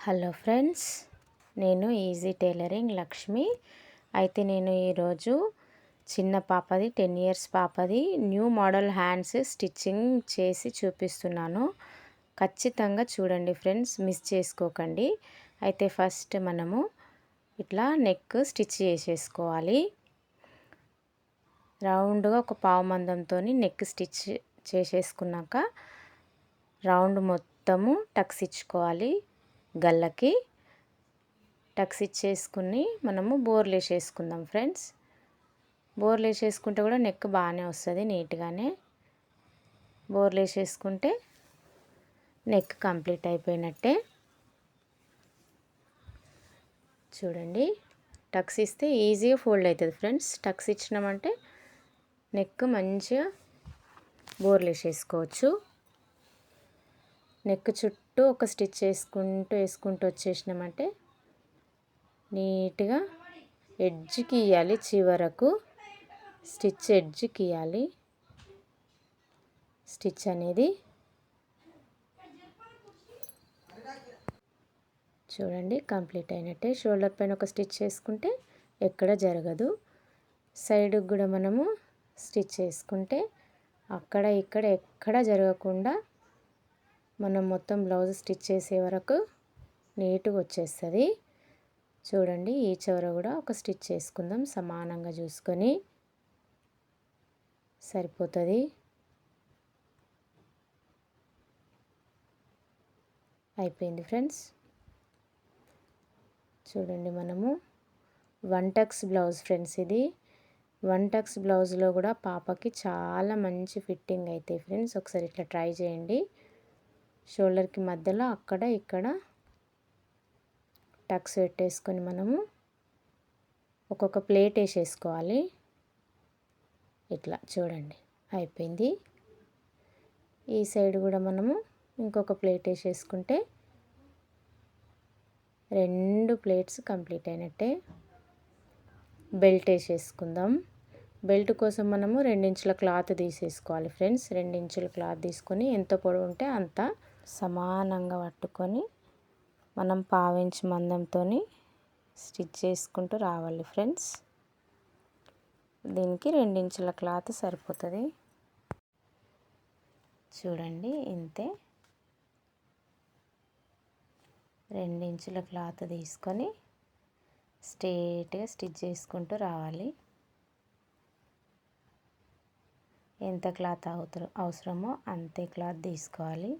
Hello friends, నేను easy tailoring Lakshmi. అయితే నేను ఈరోజు చిన్న పాపది 10 ఇయర్స్ పాపది న్యూ మోడల్ హ్యాండ్స్ స్టిచ్చింగ్ చేసి చూపిస్తున్నాను. ఖచ్చితంగా చూడండి ఫ్రెండ్స్, మిస్ చేసుకోకండి. అయితే ఫస్ట్ మనము ఇట్లా నెక్ స్టిచ్ చేసేసుకోవాలి. రౌండ్గా ఒక పావు మందంతో నెక్ స్టిచ్ చేసేసుకున్నాక రౌండ్ మొత్తము టక్స్ ఇచ్చుకోవాలి. గల్లకి టక్స్ ఇచ్చేసుకుని మనము బోర్లు వేసేసుకుందాం ఫ్రెండ్స్. బోర్లు వేసేసుకుంటే కూడా నెక్ బాగానే వస్తుంది, నీట్గానే. బోర్లు వేసేసుకుంటే నెక్ కంప్లీట్ అయిపోయినట్టే. చూడండి, టక్స్ ఇస్తే ఈజీగా ఫోల్డ్ అవుతుంది ఫ్రెండ్స్. టక్స్ ఇచ్చినామంటే నెక్ మంచిగా బోర్లు వేసేసుకోవచ్చు. నెక్ చుట్టూ ఒక స్టిచ్ వేసుకుంటూ వచ్చేసినామంటే నీట్గా ఎడ్జ్కి ఇవ్వాలి. చివరకు స్టిచ్ ఎడ్జ్కి ఇవ్వాలి. స్టిచ్ అనేది చూడండి కంప్లీట్ అయినట్టే. షోల్డర్ పైన ఒక స్టిచ్ వేసుకుంటే ఎక్కడ జరగదు. సైడ్కి కూడా మనము స్టిచ్ వేసుకుంటే అక్కడ ఇక్కడ ఎక్కడ జరగకుండా మనం మొత్తం బ్లౌజ్ స్టిచ్ చేసే వరకు నీట్గా వచ్చేస్తుంది. చూడండి, ఈ చివర కూడా ఒక స్టిచ్ వేసుకుందాం. సమానంగా చూసుకొని సరిపోతుంది. అయిపోయింది ఫ్రెండ్స్. చూడండి, మనము 1 టక్స్ బ్లౌజ్ ఫ్రెండ్స్. ఇది 1 టక్స్ బ్లౌజ్లో కూడా పాపకి చాలా మంచి ఫిట్టింగ్ అవుతాయి ఫ్రెండ్స్. ఒకసారి ఇట్లా ట్రై చేయండి. షోల్డర్కి మధ్యలో అక్కడ ఇక్కడ టక్స్ పెట్టేసుకొని మనము ఒక్కొక్క ప్లేట్ వేసేసుకోవాలి. ఇట్లా చూడండి అయిపోయింది. ఈ సైడ్ కూడా మనము ఇంకొక ప్లేట్ వేసేసుకుంటే 2 ప్లేట్స్ కంప్లీట్ అయినట్టే. బెల్ట్ వేసేసుకుందాం. బెల్ట్ కోసం మనము 2 ఇంచుల క్లాత్ తీసేసుకోవాలి ఫ్రెండ్స్. 2 ఇంచుల క్లాత్ తీసుకొని ఎంత పొడవు ఉంటే అంత సమానంగా పట్టుకొని మనం 1/2 ఇంచు మందంతో స్టిచ్ చేసుకుంటూ రావాలి ఫ్రెండ్స్. దీనికి 2 ఇంచుల క్లాత్ సరిపోతుంది. చూడండి, ఇంతే. 2 ఇంచుల క్లాత్ తీసుకొని స్ట్రేట్గా స్టిచ్ చేసుకుంటూ రావాలి. ఎంత క్లాత్ అవసరమో అంతే క్లాత్ తీసుకోవాలి.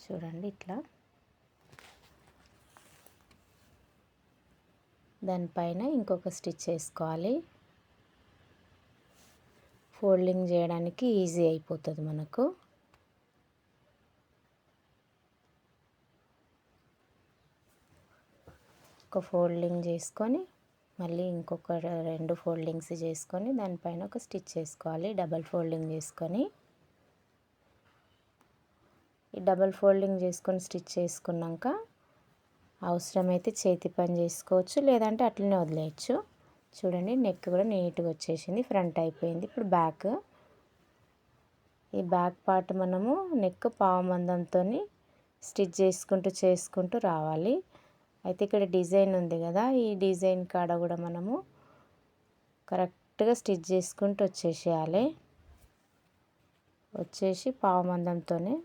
చూడండి, ఇట్లా దానిపైన ఇంకొక స్టిచ్ వేసుకోవాలి. ఫోల్డింగ్ చేయడానికి ఈజీ అయిపోతుంది మనకు. ఒక ఫోల్డింగ్ చేసుకొని మళ్ళీ ఇంకొక 2 ఫోల్డింగ్స్ చేసుకొని దానిపైన ఒక స్టిచ్ వేసుకోవాలి. డబల్ ఫోల్డింగ్ చేసుకొని ఈ డబల్ ఫోల్డింగ్ చేసుకొని స్టిచ్ చేసుకున్నాక అవసరమైతే చేతి పని చేసుకోవచ్చు, లేదంటే అట్లనే వదిలేయచ్చు. చూడండి, నెక్ కూడా నీట్గా వచ్చేసింది. ఫ్రంట్ అయిపోయింది. ఇప్పుడు బ్యాక్. ఈ బ్యాక్ పార్ట్ మనము నెక్ పావు మందంతో స్టిచ్ చేసుకుంటూ రావాలి. అయితే ఇక్కడ డిజైన్ ఉంది కదా, ఈ డిజైన్ కాడ కూడా మనము కరెక్ట్గా స్టిచ్ చేసుకుంటూ వచ్చేసేయాలి. వచ్చేసి పావు మందంతోనే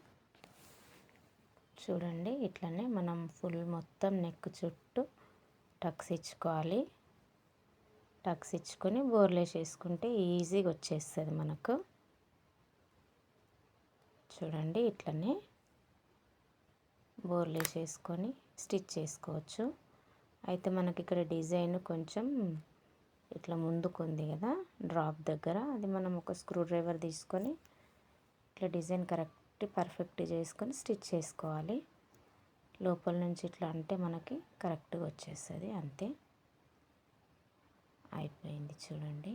చూడండి ఇట్లనే మనం ఫుల్ మొత్తం నెక్ చుట్టూ టక్స్ ఇచ్చుకోవాలి. టక్స్ ఇచ్చుకొని బోర్లేసేసుకుంటే ఈజీగా వచ్చేస్తుంది మనకు. చూడండి, ఇట్లనే బోర్లేసేసుకొని స్టిచ్ చేసుకోవచ్చు. అయితే మనకి ఇక్కడ డిజైన్ కొంచెం ఇట్లా ముందుకు ఉంది కదా డ్రాప్ దగ్గర, అది మనం ఒక స్క్రూ డ్రైవర్ తీసుకొని ఇట్లా డిజైన్ పర్ఫెక్ట్ చేసుకొని స్టిచ్ చేసుకోవాలి. లోపల నుంచి ఇట్లా అంటే మనకి కరెక్ట్గా వచ్చేస్తుంది. అంతే, అయిపోయింది. చూడండి,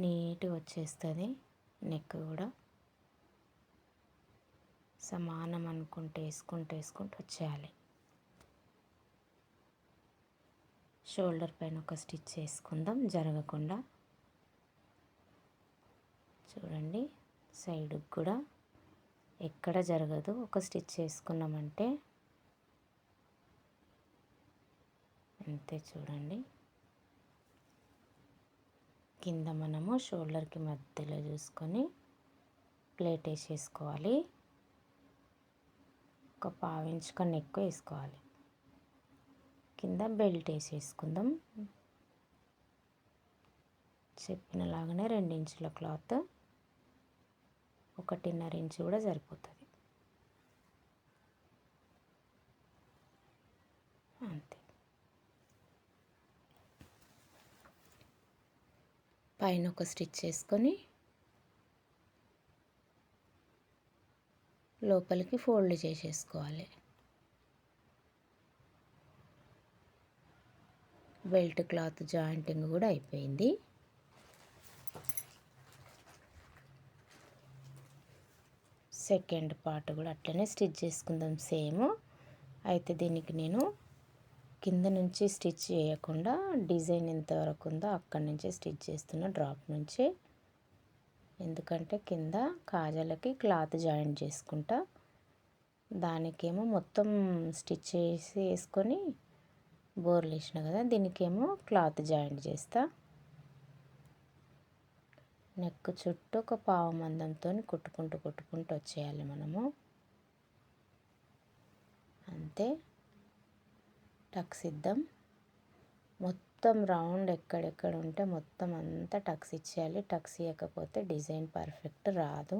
నీట్గా వచ్చేస్తుంది. నెక్ కూడా సమానం అనుకుంటూ వేసుకుంటూ వచ్చేయాలి. షోల్డర్ పైన ఒక స్టిచ్ వేసుకుందాం జరగకుండా. చూడండి సైడ్కి కూడా ఎక్కడ జరగదు. ఒక స్టిచ్ వేసుకున్నామంటే అంతే. చూడండి కింద మనము షోల్డర్కి మధ్యలో చూసుకొని ప్లేట్ వేసేసుకోవాలి. ఒక పావించు కన్నా ఎక్కువ వేసుకోవాలి. కింద బెల్ట్ వేసేసుకుందాం. చెప్పినలాగానే 2 ఇంచుల క్లాత్, 1.5 ఇంచు కూడా సరిపోతుంది. అంతే. పైన ఒక స్టిచ్ వేసుకొని లోపలికి ఫోల్డ్ చేసేసుకోవాలి. బెల్ట్ క్లాత్ జాయింటింగ్ కూడా అయిపోయింది. సెకండ్ పార్ట్ కూడా అట్లనే స్టిచ్ చేసుకుందాం సేమ్. అయితే దీనికి నేను కింద నుంచి స్టిచ్ చేయకుండా డిజైన్ ఎంతవరకు ఉందో అక్కడి నుంచే స్టిచ్ చేస్తున్నా, డ్రాప్ నుంచి. ఎందుకంటే కింద కాజాలకి క్లాత్ జాయింట్ చేసుకుంటా, దానికేమో మొత్తం స్టిచ్ చేసి వేసుకొని బోర్లు వేసిన కదా, దీనికేమో క్లాత్ జాయింట్ చేస్తా. నెక్ చుట్టూ ఒక పావు మందంతో కుట్టుకుంటూ వచ్చేయాలి మనము. అంతే. టక్స్ ఇద్దాం. మొత్తం రౌండ్ ఎక్కడెక్కడ ఉంటే మొత్తం అంతా టక్స్ ఇచ్చేయాలి. టక్స్ ఇవ్వకపోతే డిజైన్ పర్ఫెక్ట్ రాదు.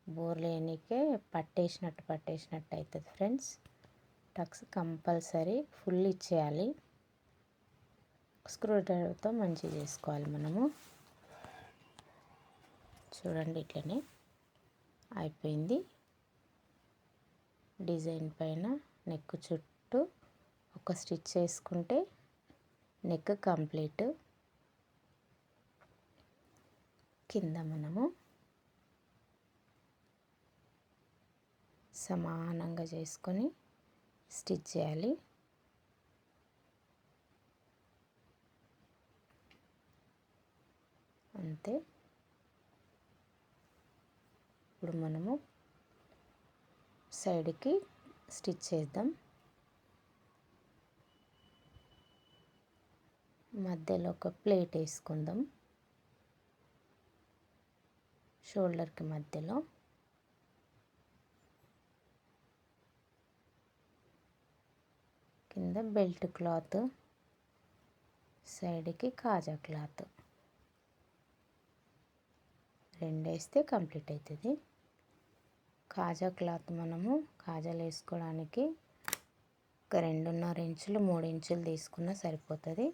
బోర్లేనికే పట్టేసినట్టు అవుతుంది ఫ్రెండ్స్. టక్స్ కంపల్సరీ ఫుల్ ఇచ్చేయాలి. స్క్రూ డ్రైవర్తో మంచిగా చేసుకోవాలి మనము. చూడండి ఇట్లనే అయిపోయింది. డిజైన్ పైన నెక్ చుట్టూ ఒక స్టిచ్ వేసుకుంటే నెక్ కంప్లీట్. కింద మనము సమానంగా చేసుకొని స్టిచ్ చేయాలి. అంతే. ఇప్పుడు మనము సైడ్కి స్టిచ్ చేద్దాం. మధ్యలో ఒక ప్లేట్ వేసుకుందాం. షోల్డర్కి మధ్యలో కింద బెల్ట్ క్లాత్, సైడ్కి కాజా క్లాత్ 2 వేస్తే కంప్లీట్ అవుతుంది. కాజా క్లాత్ మనము కాజాలు వేసుకోవడానికి ఒక 2.5 ఇంచులు 3 ఇంచులు తీసుకున్నా సరిపోతుంది.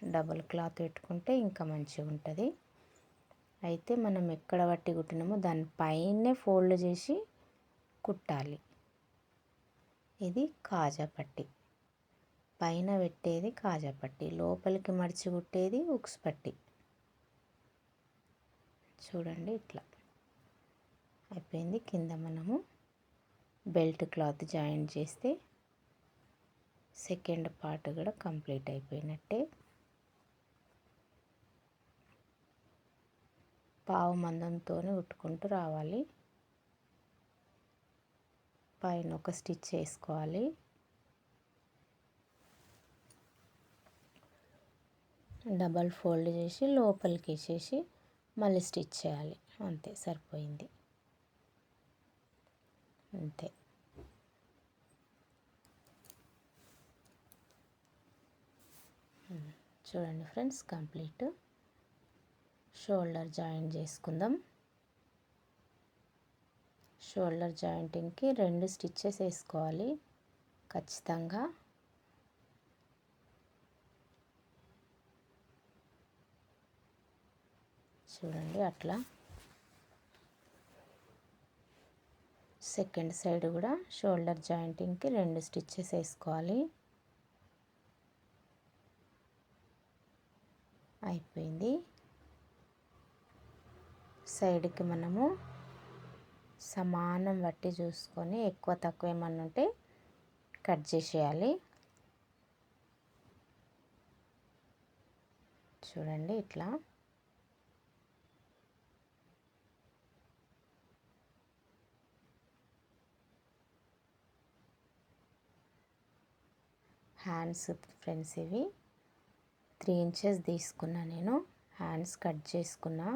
డబుల్ క్లాత్ పెట్టుకుంటే ఇంకా మంచిగా ఉంటుంది. అయితే మనం ఎక్కడ పట్టి కుట్టినామో దానిపైనే ఫోల్డ్ చేసి కుట్టాలి. ఇది కాజా పట్టి. పైన పెట్టేది కాజా పట్టి, లోపలికి మడిచి కుట్టేది ఉక్స్ పట్టి. చూడండి ఇట్లా అయిపోయింది. కింద మనము బెల్ట్ క్లాత్ జాయింట్ చేస్తే సెకండ్ పార్ట్ కూడా కంప్లీట్ అయిపోయినట్టే. పావు మందంతో కుట్టుకుంటూ రావాలి. పైన ఒక స్టిచ్ వేసుకోవాలి. డబల్ ఫోల్డ్ చేసి లోపలికి వేసేసి మళ్ళీ స్టిచ్ చేయాలి. అంతే, సరిపోయింది. అంతే. చూడండి ఫ్రెండ్స్ కంప్లీట్. షోల్డర్ జాయింట్ చేసుకుందాం. షోల్డర్ జాయింటింగ్కి 2 స్టిచ్చెస్ వేసుకోవాలి ఖచ్చితంగా. చూడండి అట్లా. సెకండ్ సైడ్ కూడా షోల్డర్ జాయింటింగ్కి 2 స్టిచ్చెస్ వేసుకోవాలి. అయిపోయింది. సైడ్కి మనము సమానం బట్టి చూసుకొని ఎక్కువ తక్కువ ఏమన్నా ఉంటే కట్ చేసేయాలి. చూడండి ఇట్లా. హ్యాండ్స్ ఫ్రెండ్స్ ఇవి 3 ఇంచెస్ తీసుకున్నా నేను. హ్యాండ్స్ కట్ చేసుకున్నా.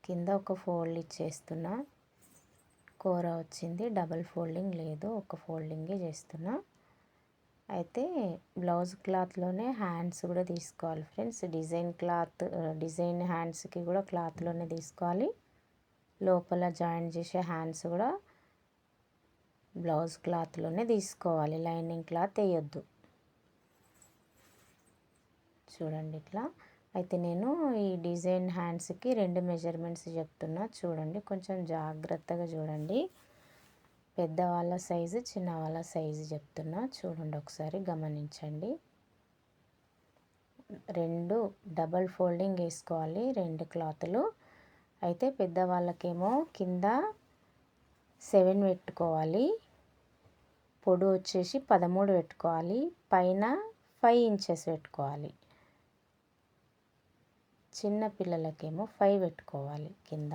కింద ఒక ఫోల్డ్ ఇచ్చేస్తున్నా. కూర వచ్చింది, డబల్ ఫోల్డింగ్ లేదు, ఒక ఫోల్డింగే చేస్తున్నా. అయితే బ్లౌజ్ క్లాత్లోనే హ్యాండ్స్ కూడా తీసుకోవాలి ఫ్రెండ్స్. డిజైన్ హ్యాండ్స్కి కూడా క్లాత్లోనే తీసుకోవాలి. లోపల జాయిన్ చేసే హ్యాండ్స్ కూడా బ్లౌజ్ క్లాత్లోనే తీసుకోవాలి, లైనింగ్ క్లాత్ వేయొద్దు. చూడండి ఇట్లా. అయితే నేను ఈ డిజైన్ హ్యాండ్స్కి 2 మెజర్మెంట్స్ చెప్తున్నా, చూడండి కొంచెం జాగ్రత్తగా చూడండి. పెద్దవాళ్ళ సైజు, చిన్నవాళ్ళ సైజు చెప్తున్నా, చూడండి ఒకసారి గమనించండి. 2 డబల్ ఫోల్డింగ్ వేసుకోవాలి 2 క్లాతులు. అయితే పెద్దవాళ్ళకేమో కింద 7 పెట్టుకోవాలి, పొడవు వచ్చేసి 13 పెట్టుకోవాలి, పైన 5 ఇంచెస్ పెట్టుకోవాలి. చిన్న పిల్లలకేమో 5 పెట్టుకోవాలి, కింద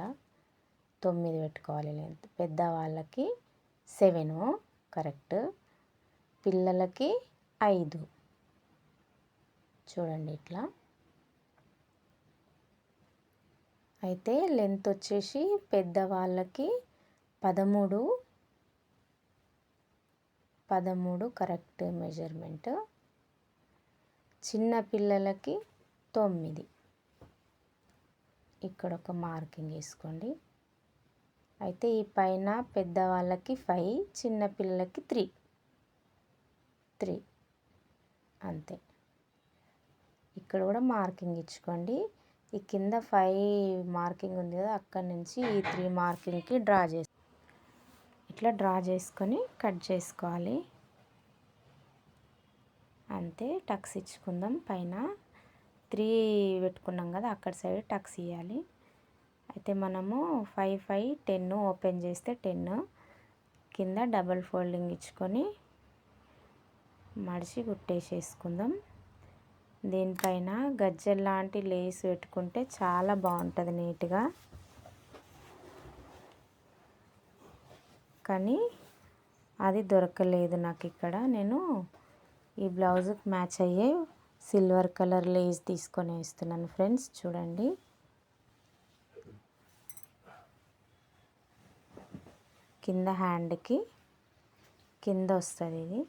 9 పెట్టుకోవాలి లెంత్. పెద్దవాళ్ళకి 7 కరెక్ట్, పిల్లలకి 5. చూడండి ఇట్లా. అయితే లెంత్ వచ్చేసి పెద్దవాళ్ళకి 13 కరెక్ట్ మెజర్మెంట్, చిన్న పిల్లలకి 9. ఇక్కడ ఒక మార్కింగ్ వేసుకోండి. అయితే ఈ పైన పెద్దవాళ్ళకి 5, చిన్న పిల్లలకి 3 అంతే. ఇక్కడ కూడా మార్కింగ్ ఇచ్చుకోండి. ఈ కింద 5 మార్కింగ్ ఉంది కదా, అక్కడి నుంచి ఈ 3 మార్కింగ్కి ఇట్లా డ్రా చేసుకొని కట్ చేసుకోవాలి అంతే. టక్స్ ఇచ్చుకుందాం. పైన 3 పెట్టుకున్నాం కదా, అక్కడ సైడ్ టక్స్ ఇవ్వాలి. అయితే మనము 5, 5, 10 ఓపెన్ చేస్తే 10, కింద డబల్ ఫోల్డింగ్ ఇచ్చుకొని మడిచి కుట్టేసేసుకుందాం. దీనిపైన గజ్జెల్ లాంటి లేస్ పెట్టుకుంటే చాలా బాగుంటుంది నీట్గా. కానీ అది దొరకలేదు నాకు ఇక్కడ. నేను ఈ బ్లౌజ్కి మ్యాచ్ అయ్యే సిల్వర్ కలర్ లేస్ తీసుకొని వేస్తున్నాను ఫ్రెండ్స్. చూడండి కింద హ్యాండ్కి కింద వస్తుంది ఇది.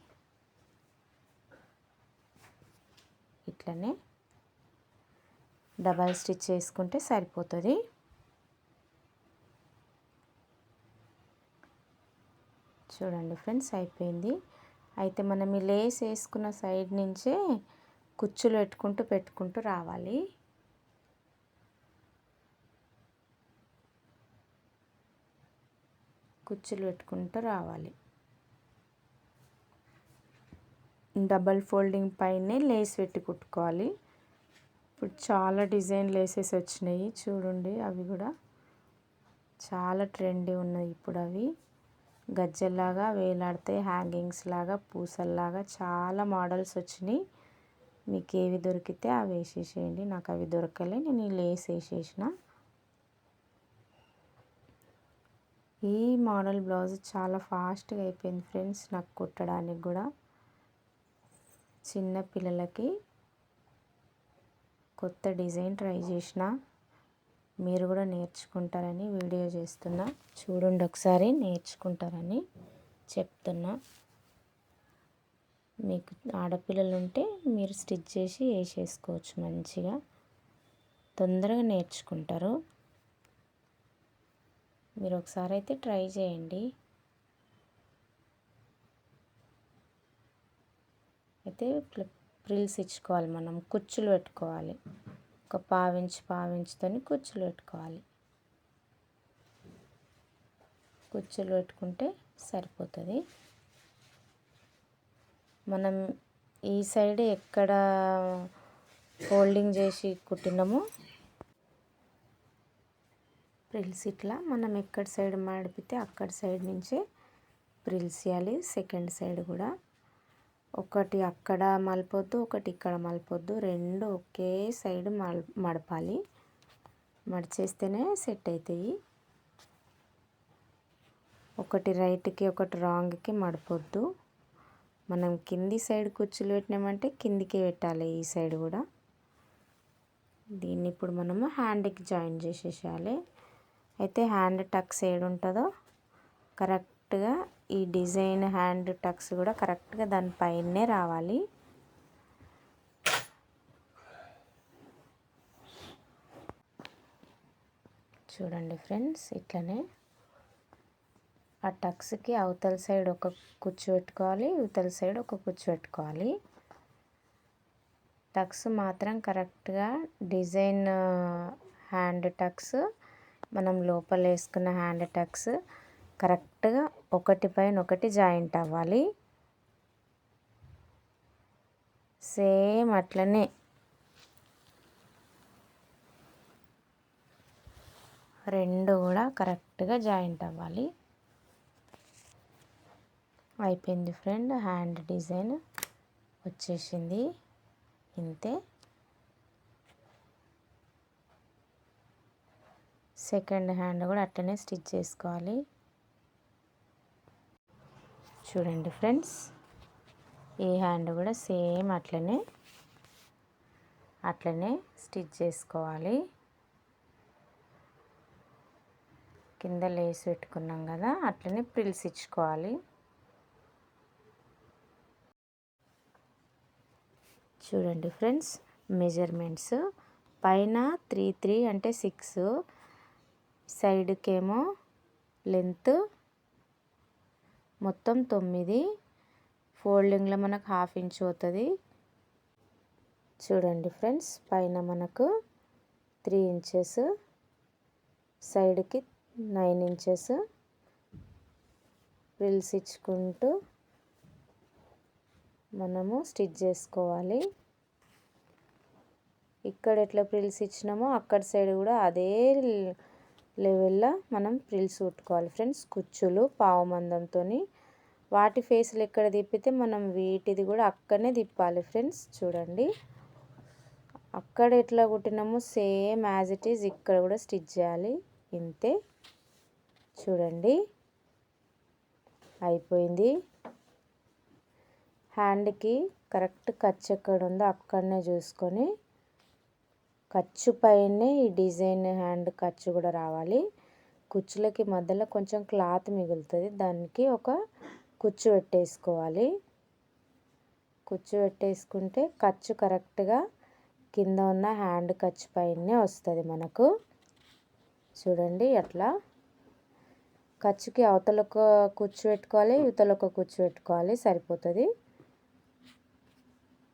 ఇట్లనే డబల్ స్టిచ్ చేసుకుంటే సరిపోతుంది. చూడండి ఫ్రెండ్స్ అయిపోయింది. అయితే మనం ఈ లేస్ వేసుకున్న సైడ్ నుంచే కుచ్చులు పెట్టుకుంటూ రావాలి. కుచ్చులు పెట్టుకుంటూ రావాలి. డబల్ ఫోల్డింగ్ పైనే లేస్ పెట్టి కుట్టుకోవాలి. ఇప్పుడు చాలా డిజైన్ లేసెస్ వచ్చినాయి చూడండి, అవి కూడా చాలా ట్రెండీ ఉన్నాయి ఇప్పుడు. అవి గజ్జెల్లాగా వేలాడితే, హ్యాంగింగ్స్ లాగా, పూసల్లాగా చాలా మోడల్స్ వచ్చినాయి. మీకు ఏవి దొరికితే అవి వేసేసేయండి. నాకు అవి దొరకలే, నేను ఈ లేస్ వేసేసిన. ఈ మోడల్ బ్లౌజ్ చాలా ఫాస్ట్గా అయిపోయింది ఫ్రెండ్స్ నాకు కుట్టడానికి కూడా. చిన్న పిల్లలకి కొత్త డిజైన్ ట్రై చేసిన, మీరు కూడా నేర్చుకుంటారని వీడియో చేస్తున్నా. చూడండి ఒకసారి, నేర్చుకుంటారని చెప్తున్నా. మీకు ఆడపిల్లలు ఉంటే మీరు స్టిచ్ చేసి వేసేసుకోవచ్చు మంచిగా, తొందరగా నేర్చుకుంటారు. మీరు ఒకసారి అయితే ట్రై చేయండి. అయితే ప్రిల్స్ ఇచ్చుకోవాలి, మనం కుచ్చులు పెట్టుకోవాలి. ఒక పావించుతోని కుచ్చులు పెట్టుకోవాలి. కుచ్చులు పెట్టుకుంటే సరిపోతుంది. మనం ఈ సైడ్ ఎక్కడ ఫోల్డింగ్ చేసి కుట్టినామో ప్రిల్స్ ఇట్లా మనం ఎక్కడ సైడ్ మడిపితే అక్కడ సైడ్ నుంచే ప్రిల్స్ ఇవ్వాలి. సెకండ్ సైడ్ కూడా ఒకటి అక్కడ మలపొద్దు, ఒకటి ఇక్కడ మలపొద్దు, 2 ఒకే సైడ్ మడపాలి. మడిచేస్తేనే సెట్ అవుతాయి. ఒకటి రైట్కి ఒకటి రాంగ్కి మడపొద్దు. మనం కింది సైడ్ కుచ్చులు పెట్టినామంటే కిందికి పెట్టాలి, ఈ సైడ్ కూడా. దీన్ని ఇప్పుడు మనము హ్యాండ్కి జాయిన్ చేసేసేయాలి. అయితే హ్యాండ్ టక్స్ ఏడు ఉంటుందో కరెక్ట్గా ఈ డిజైన్ హ్యాండ్ టక్స్ కూడా కరెక్ట్గా దానిపైనే రావాలి. చూడండి ఫ్రెండ్స్, ఇట్లనే ఆ టక్స్కి అవతల సైడ్ ఒక కుచ్చు పెట్టుకోవాలి, ఇవతల సైడ్ ఒక కుచ్చు పెట్టుకోవాలి. టక్స్ మాత్రం కరెక్ట్గా డిజైన్ హ్యాండ్ టక్స్, మనం లోపల వేసుకున్న హ్యాండ్ టక్స్ కరెక్ట్గా ఒకటి పైన ఒకటి జాయింట్ అవ్వాలి. సేమ్ అట్లనే రెండు కూడా కరెక్ట్గా జాయింట్ అవ్వాలి. అయిపోయింది ఫ్రెండ్, హ్యాండ్ డిజైన్ వచ్చేసింది. ఇంతే. సెకండ్ హ్యాండ్ కూడా అట్లనే స్టిచ్ చేసుకోవాలి. చూడండి ఫ్రెండ్స్, ఈ హ్యాండ్ కూడా సేమ్ అట్లనే స్టిచ్ చేసుకోవాలి. కింద లేస్ పెట్టుకున్నాం కదా, అట్లనే ప్రిల్స్ ఇచ్చుకోవాలి. చూడండి ఫ్రెండ్స్, మెజర్మెంట్స్ పైన 3 3 అంటే 6, సైడ్కేమో లెంత్ మొత్తం 9, ఫోల్డింగ్లో మనకు 1/2 ఇంచ్ అవుతుంది. చూడండి ఫ్రెండ్స్, పైన మనకు 3 ఇంచెస్, సైడ్కి 9 ఇంచెస్ ఫ్రిల్స్ ఇచ్చుకుంటూ మనము స్టిచ్ చేసుకోవాలి. ఇక్కడ ఎట్లా ఫ్రిల్స్ ఇచ్చినామో అక్కడ సైడ్ కూడా అదే లెవెల్లో మనం ఫ్రిల్స్ కుట్టుకోవాలి ఫ్రెండ్స్. కుచ్చులు పావు మందంతో వాటి ఫేస్లు ఎక్కడ తిప్పితే మనం వీటిది కూడా అక్కడనే తిప్పాలి ఫ్రెండ్స్. చూడండి, అక్కడ ఎట్లా కుట్టినామో సేమ్ యాజ్ ఇట్ ఈజ్ ఇక్కడ కూడా స్టిచ్ చేయాలి. ఇంతే. చూడండి, అయిపోయింది. హ్యాండ్కి కరెక్ట్ ఖర్చు ఎక్కడ ఉందో అక్కడనే చూసుకొని ఖర్చు పైనే ఈ డిజైన్ హ్యాండ్ ఖర్చు కూడా రావాలి. కుచ్చులకి మధ్యలో కొంచెం క్లాత్ మిగులుతుంది, దానికి ఒక కుచ్చు పెట్టేసుకోవాలి. కుచ్చు పెట్టేసుకుంటే ఖర్చు కరెక్ట్గా కింద ఉన్న హ్యాండ్ ఖర్చు పైనే వస్తుంది మనకు. చూడండి, అట్లా ఖర్చుకి అవతల ఒక కుచ్చు పెట్టుకోవాలి, ఇవతల ఒక కుచ్చు పెట్టుకోవాలి, సరిపోతుంది.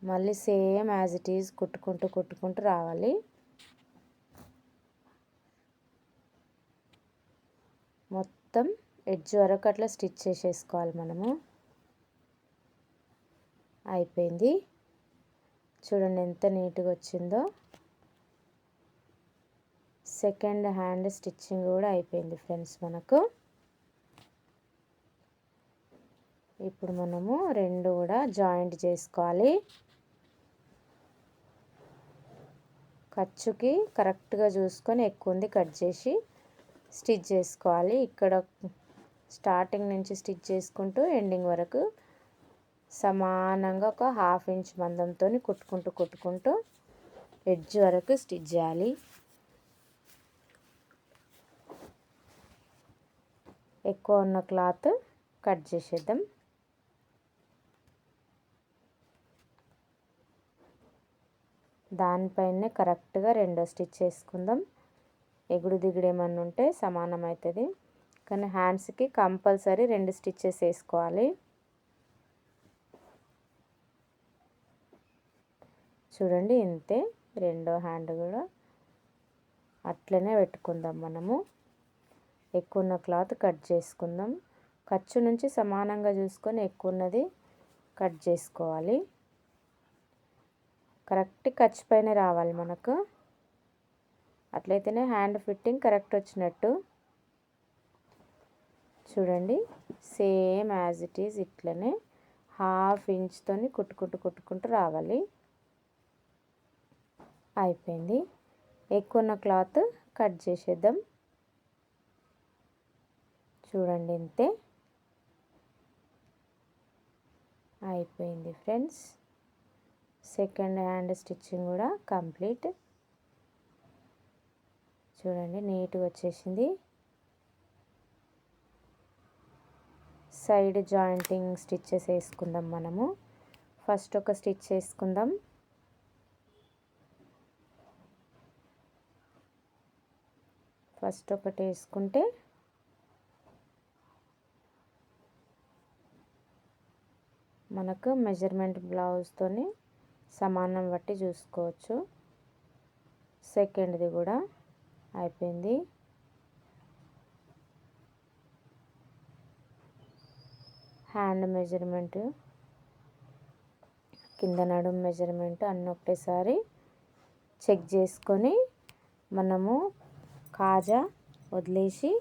మళ్ళీ సేమ్ యాజ్ ఇట్ ఈజ్ కుట్టుకుంటూ రావాలి. మొత్తం ఎడ్జ్ వరకు అట్లా స్టిచ్ చేసేసుకోవాలి మనము. అయిపోయింది. చూడండి ఎంత నీట్గా వచ్చిందో. సెకండ్ హ్యాండ్ స్టిచ్చింగ్ కూడా అయిపోయింది ఫ్రెండ్స్ మనకు. ఇప్పుడు మనము రెండు కూడా జాయింట్ చేసుకోవాలి. ఖర్చుకి కరెక్ట్గా చూసుకొని ఎక్కువ ఉంది కట్ చేసి స్టిచ్ చేసుకోవాలి. ఇక్కడ స్టార్టింగ్ నుంచి స్టిచ్ చేసుకుంటూ ఎండింగ్ వరకు సమానంగా ఒక 1/2 ఇంచ్ మందంతో కుట్టుకుంటూ ఎడ్జ్ వరకు స్టిచ్ చేయాలి. ఎక్కువ ఉన్న క్లాత్ కట్ చేసేద్దాం. దానిపైనే కరెక్ట్గా రెండో స్టిచ్ చేసుకుందాం. ఎగుడు దిగుడు ఏమన్నా ఉంటే సమానం అవుతుంది, కానీ హ్యాండ్స్కి కంపల్సరీ 2 స్టిచ్చెస్ వేసుకోవాలి. చూడండి, ఇంతే. రెండో హ్యాండ్ కూడా అట్లనే పెట్టుకుందాం మనము. ఎక్కువ ఉన్న క్లాత్ కట్ చేసుకుందాం. ఖర్చు నుంచి సమానంగా చూసుకొని ఎక్కువ ఉన్నది కట్ చేసుకోవాలి. కరెక్ట్ ఖర్చు పైన రావాలి మనకు, అట్లయితేనే హ్యాండ్ ఫిట్టింగ్ కరెక్ట్ వచ్చినట్టు. చూడండి, సేమ్ యాజ్ ఇట్ ఈజ్ ఇట్లనే 1/2 ఇంచ్తో కుట్టుకుంటూ రావాలి. అయిపోయింది. ఎక్కువ ఉన్న క్లాత్ కట్ చేసేద్దాం. చూడండి, ఇంతే. అయిపోయింది ఫ్రెండ్స్. సెకండ్ హ్యాండ్ స్టిచ్చింగ్ కూడా కంప్లీట్. చూడండి నీట్గా వచ్చేసింది. సైడ్ జాయింటింగ్ స్టిచ్చెస్ వేసుకుందాం మనము. ఫస్ట్ ఒక స్టిచ్ వేసుకుందాం. ఫస్ట్ ఒకటి వేసుకుంటే మనకు మెజర్మెంట్ బ్లౌజ్తోని సమానం బట్టి చూసుకోవచ్చు. సెకండ్ది కూడా అయిపోయింది. హ్యాండ్ మెజర్మెంట్, కింద నడుం మెజర్మెంట్ అన్నీ ఒకటేసారి చెక్ చేసుకొని మనము కాజా వదిలేసి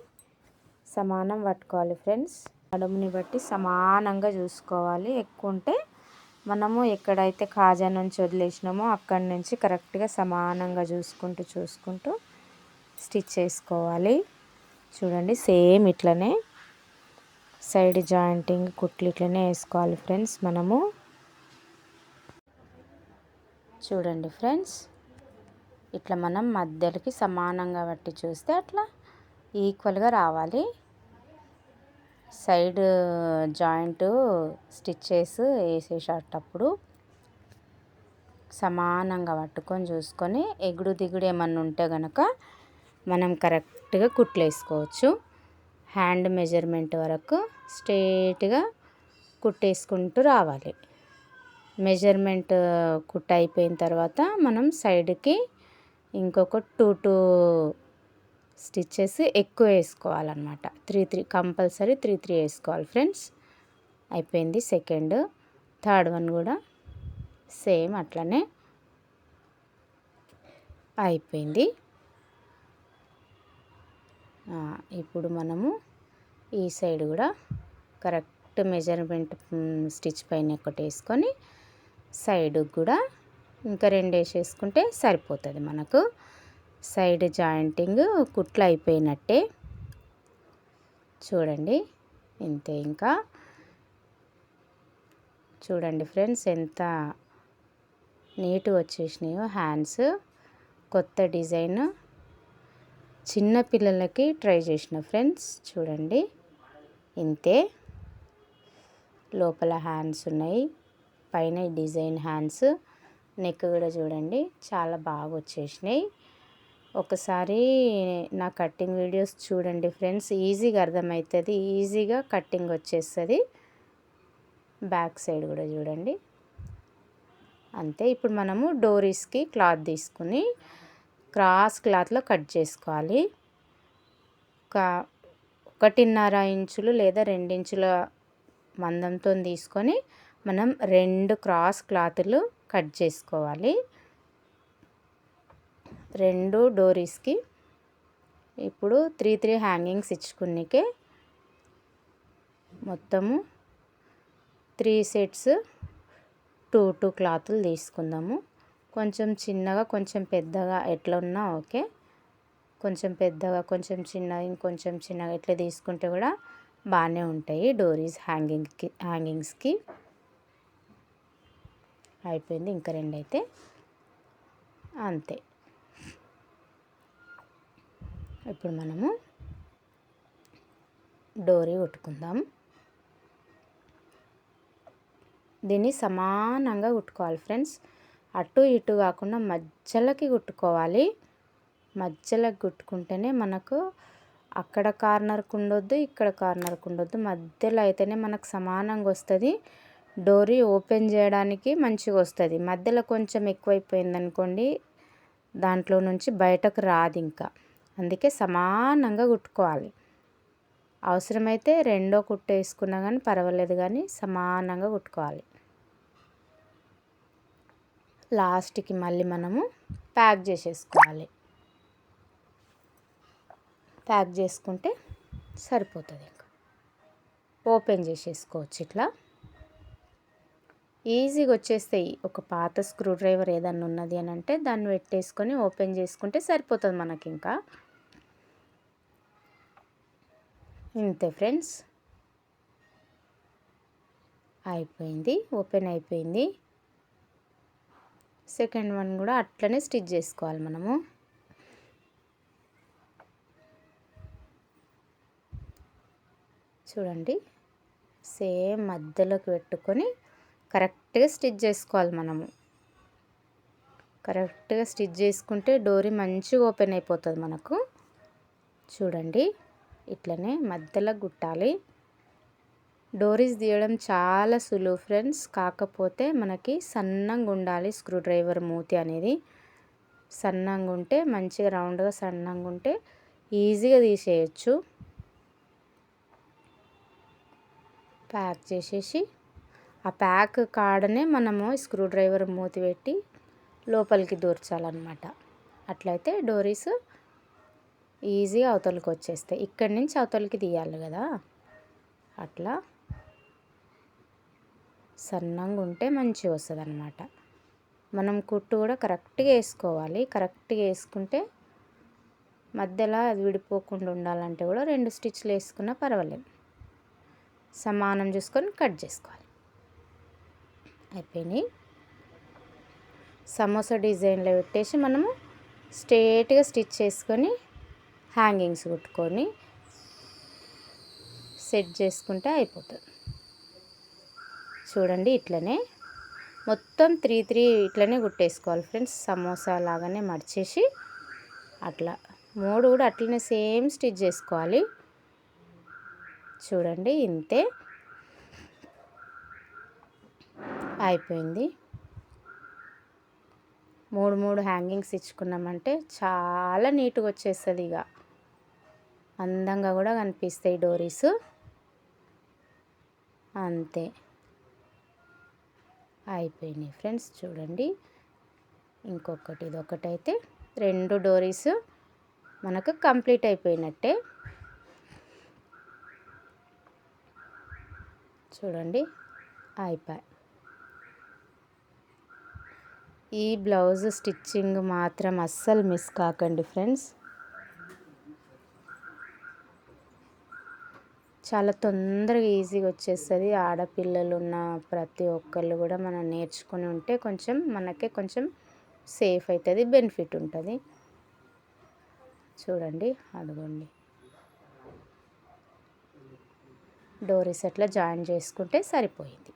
సమానం పట్టుకోవాలి ఫ్రెండ్స్. నడుముని బట్టి సమానంగా చూసుకోవాలి. ఎక్కువ ఉంటే మనము ఎక్కడైతే కాజా నుంచి వదిలేసినామో అక్కడి నుంచి కరెక్ట్గా సమానంగా చూసుకుంటూ స్టిచ్ చేసుకోవాలి. చూడండి సేమ్ ఇట్లనే సైడ్ జాయింటింగ్ కుట్లు ఇట్లనే వేసుకోవాలి ఫ్రెండ్స్. మనము చూడండి ఫ్రెండ్స్, ఇట్లా మనం మధ్యలోకి సమానంగా బట్టి చూస్తే అట్లా ఈక్వల్గా రావాలి. సైడ్ జాయింట్ స్టిచ్చెస్ వేసేటప్పుడు సమానంగా పట్టుకొని చూసుకొని ఎగుడు దిగుడు ఏమన్నా ఉంటే కనుక మనం కరెక్ట్గా కుట్లు వేసుకోవచ్చు. హ్యాండ్ మెజర్మెంట్ వరకు స్ట్రేట్గా కుట్టేసుకుంటూ రావాలి. మెజర్మెంట్ కుట్టు అయిపోయిన తర్వాత మనం సైడ్కి ఇంకొక 2 స్టిచ్చెస్ ఎక్కువ వేసుకోవాలన్నమాట. 3 కంపల్సరీ 3 వేసుకోవాలి ఫ్రెండ్స్. అయిపోయింది సెకండ్. థర్డ్ వన్ కూడా సేమ్ అట్లనే అయిపోయింది. ఇప్పుడు మనము ఈ సైడ్ కూడా కరెక్ట్ మెజర్మెంట్ స్టిచ్ పైన ఒకటి వేసుకొని సైడ్ కూడా ఇంకా 2 వేసేసుకుంటే సరిపోతుంది మనకు. సైడ్ జాయింటింగ్ కుట్లు అయిపోయినట్టే. చూడండి ఇంతే. ఇంకా చూడండి ఫ్రెండ్స్ ఎంత నీట్గా వచ్చేసినాయో హ్యాండ్స్. కొత్త డిజైన్ చిన్న పిల్లలకి ట్రై చేసిన ఫ్రెండ్స్. చూడండి ఇంతే. లోపల హ్యాండ్స్ ఉన్నాయి, పైన డిజైన్ హ్యాండ్స్. నెక్ కూడా చూడండి చాలా బాగా వచ్చేసినాయి. ఒకసారి నా కటింగ్ వీడియోస్ చూడండి ఫ్రెండ్స్, ఈజీగా అర్థమవుతుంది, ఈజీగా కటింగ్ వచ్చేస్తుంది. బ్యాక్ సైడ్ కూడా చూడండి అంతే. ఇప్పుడు మనము డోరీస్కి క్లాత్ తీసుకుని క్రాస్ క్లాత్లో కట్ చేసుకోవాలి. 1.5 ఇంచులు లేదా 2 ఇంచుల మందంతో తీసుకొని మనం 2 క్రాస్ క్లాతులు కట్ చేసుకోవాలి. 2 డోరీస్కి. ఇప్పుడు 3 హ్యాంగింగ్స్ ఇచ్చుకునికే మొత్తము 3 సెట్స్ 2 క్లాతులు తీసుకుందాము. కొంచెం చిన్నగా కొంచెం పెద్దగా ఎట్లా ఉన్నా ఓకే. కొంచెం పెద్దగా కొంచెం చిన్నగా ఇంకొంచెం చిన్నగా ఇట్లా తీసుకుంటే కూడా బాగానే ఉంటాయి డోరీస్ హ్యాంగింగ్స్కి. అయిపోయింది. ఇంకా 2 అయితే అంతే. ఇప్పుడు మనము డోరీ కుట్టుకుందాం. దీన్ని సమానంగా కుట్టుకోవాలి ఫ్రెండ్స్. అటు ఇటు కాకుండా మధ్యలోకి కుట్టుకోవాలి. మధ్యలోకి కుట్టుకుంటేనే మనకు అక్కడ కార్నర్కు ఉండొద్దు, ఇక్కడ కార్నర్కు ఉండొద్దు. మధ్యలో అయితేనే మనకు సమానంగా వస్తుంది. డోరీ ఓపెన్ చేయడానికి మంచిగా వస్తుంది. మధ్యలో కొంచెం ఎక్కువైపోయింది అనుకోండి, దాంట్లో నుంచి బయటకు రాదు ఇంకా. అందుకే సమానంగా కుట్టుకోవాలి. అవసరమైతే 2వ కుట్టు వేసుకున్నా కానీ పర్వాలేదు, కానీ సమానంగా కుట్టుకోవాలి. లాస్ట్కి మళ్ళీ మనము ప్యాక్ చేసేసుకోవాలి. ప్యాక్ చేసుకుంటే సరిపోతుంది. ఇంకా ఓపెన్ చేసేసుకోవచ్చు. ఇట్లా ఈజీగా వచ్చేస్తాయి. ఒక పాత స్క్రూ డ్రైవర్ ఏదన్నా ఉన్నది అని అంటే దాన్ని పెట్టేసుకొని ఓపెన్ చేసుకుంటే సరిపోతుంది మనకి. ఇంకా ఇంతే ఫ్రెండ్స్, అయిపోయింది, ఓపెన్ అయిపోయింది. సెకండ్ వన్ కూడా అట్లనే స్టిచ్ చేసుకోవాలి మనము. చూడండి, సేమ్ మధ్యలోకి పెట్టుకొని కరెక్ట్గా స్టిచ్ చేసుకోవాలి మనము. కరెక్ట్గా స్టిచ్ చేసుకుంటే డోరీ మంచిగా ఓపెన్ అయిపోతుంది మనకు. చూడండి, ఇట్లనే మధ్యలో గుట్టాలి. డోరీస్ తీయడం చాలా సులువు ఫ్రెండ్స్, కాకపోతే మనకి సన్నంగా ఉండాలి. స్క్రూ డ్రైవర్ మూతి అనేది సన్నంగా ఉంటే, మంచిగా రౌండ్గా సన్నంగా ఉంటే ఈజీగా తీసేయచ్చు. ప్యాక్ చేసేసి ఆ ప్యాక్ కాడనే మనము స్క్రూ డ్రైవర్ మూతి పెట్టి లోపలికి దూర్చాలన్నమాట. అట్లయితే డోరీస్ ఈజీగా అవతలకి వచ్చేస్తాయి. ఇక్కడి నుంచి అవతలకి తీయాలి కదా, అట్లా సన్నంగా ఉంటే మంచిగా వస్తుంది అన్నమాట. మనం కుట్టు కూడా కరెక్ట్గా వేసుకోవాలి. కరెక్ట్గా వేసుకుంటే మధ్యలో అది విడిపోకుండా ఉండాలంటే కూడా 2 స్టిచ్లు వేసుకున్నా పర్వాలేదు. సమానం చూసుకొని కట్ చేసుకోవాలి. అయిపోయినాయి. సమోసా డిజైన్లో పెట్టేసి మనము స్ట్రేట్గా స్టిచ్ చేసుకొని హ్యాంగింగ్స్ కుట్టుకొని సెట్ చేసుకుంటే అయిపోతుంది. చూడండి, ఇట్లనే మొత్తం 3 ఇట్లనే కుట్టేసుకోవాలి ఫ్రెండ్స్. సమోసా లాగానే మడిచేసి అట్లా 3 కూడా అట్లనే సేమ్ స్టిచ్ చేసుకోవాలి. చూడండి, ఇంతే అయిపోయింది. 3 హ్యాంగింగ్స్ ఇచ్చుకున్నామంటే చాలా నీట్గా వచ్చేస్తుంది. ఇక అందంగా కూడా కనిపిస్తాయి డోరీస్. అంతే అయిపోయినాయి ఫ్రెండ్స్. చూడండి, ఇంకొకటి ఇదొకటైతే 2 డోరీస్ మనకు కంప్లీట్ అయిపోయినట్టే. చూడండి, అయిపోయి. ఈ బ్లౌజ్ స్టిచ్చింగ్ మాత్రం అస్సలు మిస్ కాకండి ఫ్రెండ్స్. చాలా తొందరగా ఈజీగా వచ్చేస్తుంది. ఆడపిల్లలు ఉన్న ప్రతి ఒక్కళ్ళు కూడా మనం నేర్చుకుని ఉంటే కొంచెం మనకే కొంచెం సేఫ్ అవుతుంది, బెనిఫిట్ ఉంటుంది. చూడండి, అదిగోండి, డోరీస్ అట్లా జాయిన్ చేసుకుంటే సరిపోయింది.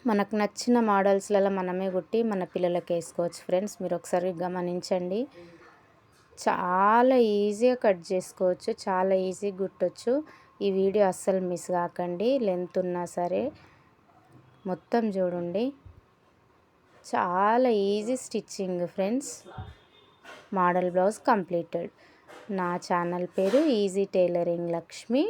మనకు నచ్చిన మోడల్స్లలో మనమే కుట్టి మన పిల్లలకి వేసుకోవచ్చు ఫ్రెండ్స్. మీరు ఒకసారి గమనించండి, చాలా ఈజీగా కట్ చేసుకోవచ్చు, చాలా ఈజీగా కుట్టచ్చు. ఈ వీడియో అస్సలు మిస్ కాకండి. లెంత్ ఉన్నా సరే మొత్తం చూడండి. చాలా easy stitching friends. Model blouse completed. నా ఛానల్ పేరు ఈజీ టైలరింగ్ లక్ష్మి.